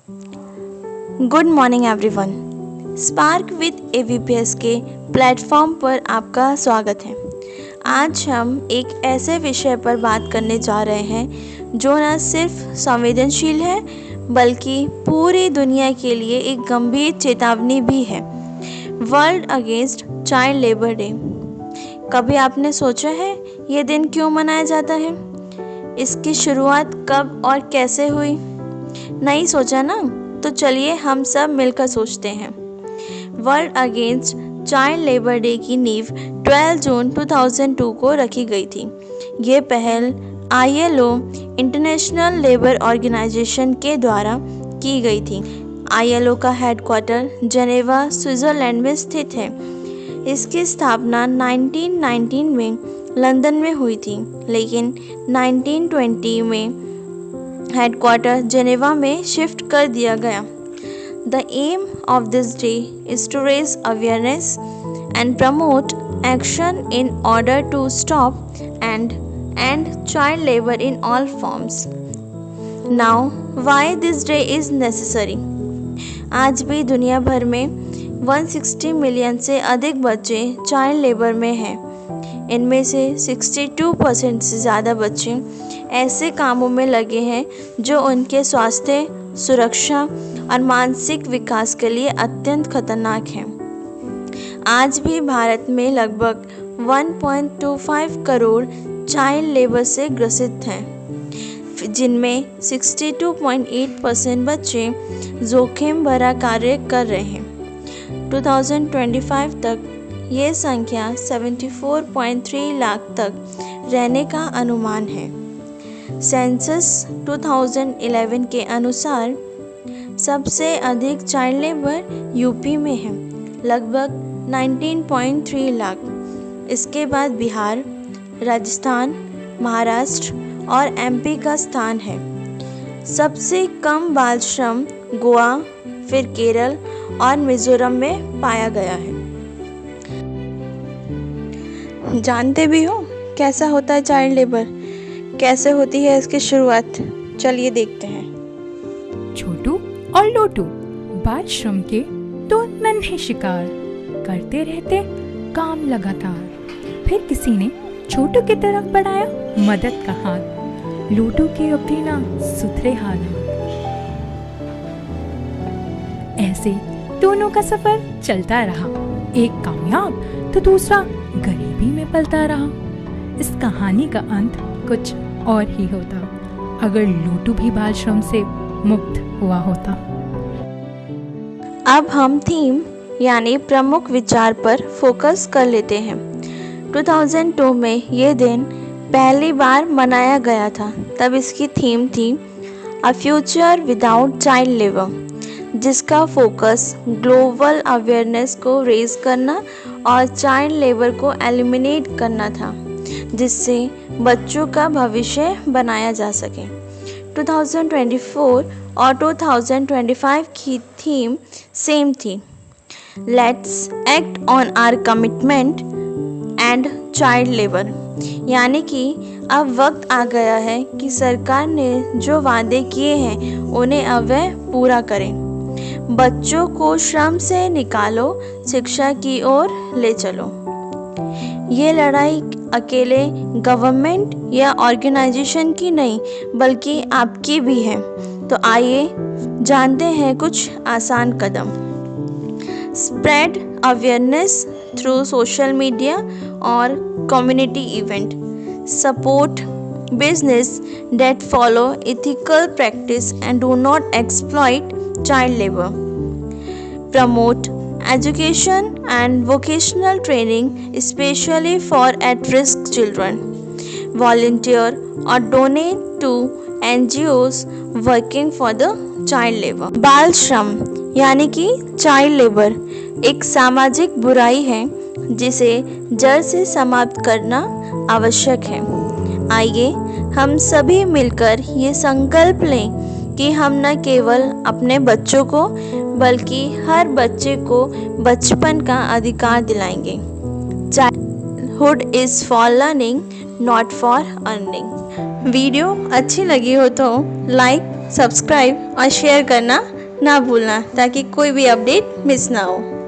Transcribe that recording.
Good morning everyone. Spark with AVPS के platform पर आपका स्वागत है। आज हम एक ऐसे विषय पर बात करने जा रहे हैं जो न सिर्फ संवेदनशील है बल्कि पूरी दुनिया के लिए एक गंभीर चेतावनी भी है। World against child labour day. कभी आपने सोचा है ये दिन क्यों मनाया जाता है? इसकी शुरुआत कब और कैसे हुई? नहीं सोचा ना? तो चलिए हम सब मिलकर सोचते हैं। World against child labour day की नींव 12 जून 2002 को रखी गई थी। ये पहल ILO इंटरनेशनल लेबर ऑर्गेनाइजेशन के द्वारा की गई थी। ILO का हेडक्वार्टर जेनेवा, स्विट्जरलैंड में स्थित है। इसकी स्थापना 1919 में लंदन में हुई थी, लेकिन 1920 में हेडक्वार्टर जेनेवा में शिफ्ट कर दिया गया। The aim of this day is to raise awareness and promote action in order to stop and end child labour in all forms. Now why this day is necessary? आज भी दुनिया भर में 160 million से अधिक बच्चे चाइल्ड लेबर में हैं। इनमें से 62% से ज़्यादा बच्चे ऐसे कामों में लगे हैं जो उनके स्वास्थ्य, सुरक्षा और मानसिक विकास के लिए अत्यंत खतरनाक हैं। आज भी भारत में लगभग 1.25 करोड़ चाइल्ड लेबर से ग्रसित हैं, जिनमें 62.8% बच्चे जोखिम भरा कार्य कर रहे हैं। 2025 तक ये संख्या 74.3 लाख तक रहने का अनुमान है। सेंसस 2011 के अनुसार सबसे अधिक चाइल्ड लेबर यूपी में है, लगभग 19.3 लाख। इसके बाद बिहार, राजस्थान, महाराष्ट्र और MP का स्थान है। सबसे कम बाल श्रम गोवा, फिर केरल और मिजोरम में पाया गया है। जानते भी हो कैसा होता है चाइल्ड लेबर? कैसे होती है इसकी शुरुआत? चलिए देखते हैं। छोटू और लोटू बाल श्रम के दो नन्हे शिकार करते रहते काम लगातार। फिर किसी ने छोटू की तरफ बढ़ाया मदद का हाथ। लोटू के अब भी ना सुथरे हालात। ऐसे दोनों का सफर चलता रहा। एक कामयाब तो दूसरा गरीबी में पलता रहा। इस कहानी का अंत कुछ और ही होता अगर लोटू भी बाल श्रम से मुक्त हुआ होता। अब हम थीम यानी प्रमुख विचार पर फोकस कर लेते हैं। 2002 में ये दिन पहली बार मनाया गया था। तब इसकी थीम थी a future without child labour, जिसका फोकस ग्लोबल अवेयरनेस को रेज करना और चाइल्ड लेबर को एलिमिनेट करना था, जिससे बच्चों का भविष्य बनाया जा सके। 2024 और 2025 की थीम सेम थी, let's act on our commitment end child labour, यानी कि अब वक्त आ गया है कि सरकार ने जो वादे किए हैं उन्हें अब वह पूरा करें। बच्चों को श्रम से निकालो, शिक्षा की ओर ले चलो। ये लड़ाई अकेले गवर्नमेंट या ऑर्गेनाइजेशन की नहीं बल्कि आपकी भी है। तो आइए जानते हैं कुछ आसान कदम। Spread awareness through social media और community event. Support business that follow ethical practice and do not exploit child labor. Promote education and vocational training, especially for at-risk children. Volunteer or donate to NGOs working for the child labor. बाल श्रम यानी कि child labour एक सामाजिक बुराई है जिसे जड़ से समाप्त करना आवश्यक है। आइए हम सभी मिलकर ये संकल्प लें कि हम न केवल अपने बच्चों को बल्कि हर बच्चे को बचपन का अधिकार दिलाएंगे। Childhood is for learning, not for earning. Video अच्छी लगी हो तो लाइक, सब्सक्राइब और शेयर करना ना भूलना ताकि कोई भी अपडेट मिस ना हो।